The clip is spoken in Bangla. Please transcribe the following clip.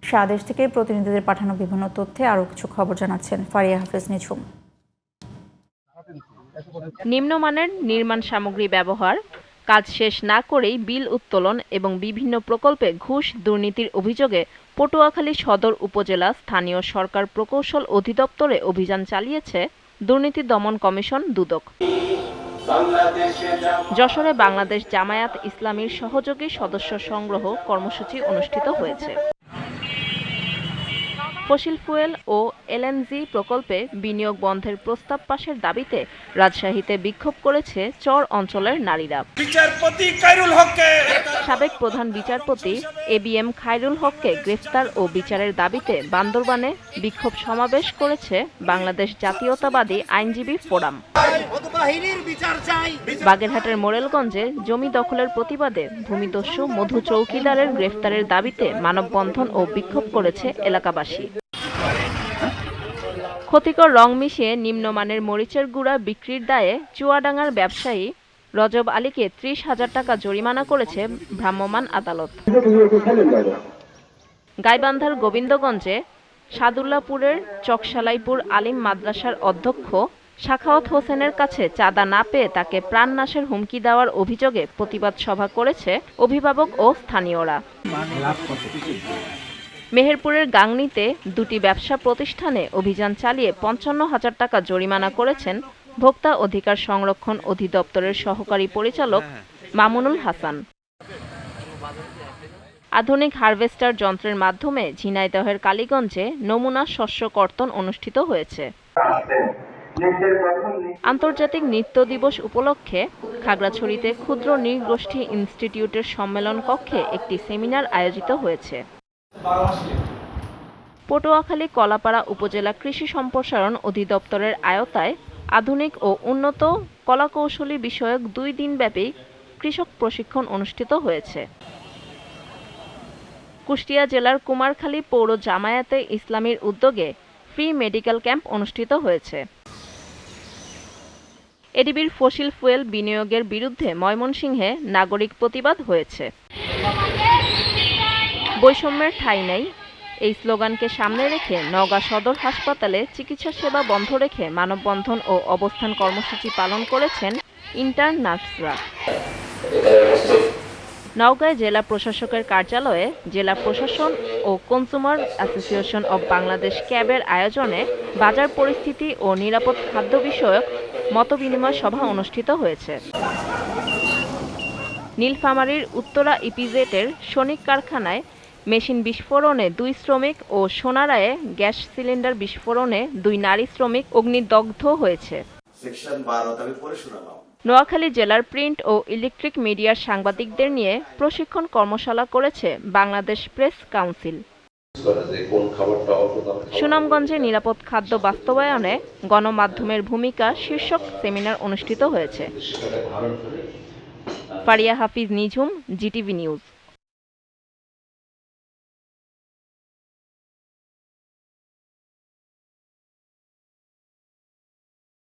সারা দেশ থেকে প্রতিনিধিদের পাঠানো বিভিন্ন তথ্যে আরও কিছু খবর জানাচ্ছেন ফারিয়া হাফেজ নিঝুম। নিম্নমানের নির্মাণ সামগ্রী ব্যবহার, কাজ শেষ না করেই বিল উত্তোলন এবং বিভিন্ন প্রকল্পে ঘুষ দুর্নীতির অভিযোগে পটুয়াখালী সদর উপজেলা স্থানীয় সরকার প্রকৌশল অধিদপ্তরে অভিযান চালিয়েছে দুর্নীতি দমন কমিশন দুদক। যশোরে বাংলাদেশ জামায়াত ইসলামীর সহযোগী সদস্য সংগ্রহ কর্মসূচি অনুষ্ঠিত হয়েছে। ফসিল ফুয়েল ও এলএনজি প্রকল্পে বিনিয়োগ বন্ধের প্রস্তাব পাশের দাবিতে রাজশাহীতে বিক্ষোভ করেছে চর অঞ্চলের নারীরা। সাবেক প্রধান বিচারপতি এবিএম খায়রুল হককে গ্রেফতার ও বিচারের দাবিতে বান্দরবানে বিক্ষোভ সমাবেশ করেছে বাংলাদেশ জাতীয়তাবাদী আইনজীবী ফোরাম। বাগেরহাটের মোরেলগঞ্জে জমি দখলের প্রতিবাদে ভূমিদস্যু মধু চৌকিদারের গ্রেফতারের দাবিতে মানববন্ধন ও বিক্ষোভ করেছে এলাকাবাসী। ক্ষতিকর রং মিশিয়ে নিম্নমানের মরিচের গুঁড়া বিক্রির দায়ে চুয়াডাঙ্গার ব্যবসায়ী রজব আলীকে ৩০,০০০ টাকা জরিমানা করেছে ভ্রাম্যমাণ আদালত। গাইবান্ধার গোবিন্দগঞ্জে সাদুল্লাপুরের চকসালাইপুর আলিম মাদ্রাসার অধ্যক্ষ সাখাওয়াত হোসেনের কাছে চাঁদা না পেয়ে তাকে প্রাণনাশের হুমকি দেওয়ার অভিযোগে প্রতিবাদ সভা করেছে অভিভাবক ও স্থানীয়রা। মেহেরপুরের গাংনীতে দুটি ব্যবসা প্রতিষ্ঠানে অভিযান চালিয়ে ৫৫,০০০ টাকা জরিমানা করেছেন ভোক্তা অধিকার সংরক্ষণ অধিদপ্তরের সহকারী পরিচালক মামুনুল হাসান। আধুনিক হারভেস্টার যন্ত্রের মাধ্যমে ঝিনাইদহের কালীগঞ্জে নমুনা শস্য কর্তন অনুষ্ঠিত হয়েছে। আন্তর্জাতিক নৃত্য দিবস উপলক্ষে খাগড়াছড়িতে ক্ষুদ্র নৃগোষ্ঠী ইনস্টিটিউটের সম্মেলন কক্ষে একটি সেমিনার আয়োজিত হয়েছে। পটুয়াখালী কলাপাড়া উপজেলা কৃষি সম্প্রসারণ অধিদপ্তরের আওতায় আধুনিক ও উন্নত কলাকৌশলী বিষয়ক ২ দিনব্যাপী কৃষক প্রশিক্ষণ অনুষ্ঠিত হয়েছে। কুষ্টিয়া জেলার কুমারখালী পৌর জামায়াতে ইসলামীর উদ্যোগে ফ্রি মেডিকেল ক্যাম্প অনুষ্ঠিত হয়েছে। এডিবির ফসিল ফুয়েল বিনিয়োগের বিরুদ্ধে ময়মনসিংহে নাগরিক প্রতিবাদ হয়েছে। বৈষম্যের ঠাঁই নাই, এই স্লোগানকে সামনে রেখে নওগাঁ সদর হাসপাতালে চিকিৎসা সেবা বন্ধ রেখে মানববন্ধন ও অবস্থান কর্মসূচি পালন করেছেন ইন্টার্ন নার্সরা। নওগাঁয় জেলা প্রশাসকের কার্যালয়ে জেলা প্রশাসন ও কনজ্যুমার অ্যাসোসিয়েশন অব বাংলাদেশ ক্যাবের আয়োজনে বাজার পরিস্থিতি ও নিরাপদ খাদ্য বিষয়ক মতবিনিময় সভা অনুষ্ঠিত হয়েছে। নীলফামারীর উত্তরা ইপিজেটের সনিক কারখানায় মেশিন বিস্ফোরণে ২ শ্রমিক ও সোনারায়ে গ্যাস সিলিন্ডার বিস্ফোরণে ২ নারী শ্রমিক অগ্নিদগ্ধ হয়েছে। নোয়াখালী জেলার প্রিন্ট ও ইলেকট্রিক মিডিয়ার সাংবাদিকদের নিয়ে প্রশিক্ষণ কর্মশালা করেছে বাংলাদেশ প্রেস কাউন্সিল। সুনামগঞ্জে নিরাপদ খাদ্য বাস্তবায়নে গণমাধ্যমের ভূমিকা শীর্ষক সেমিনার অনুষ্ঠিত হয়েছে। ফারিয়া হাফিজ নিঝুম, জিটিভি নিউজ।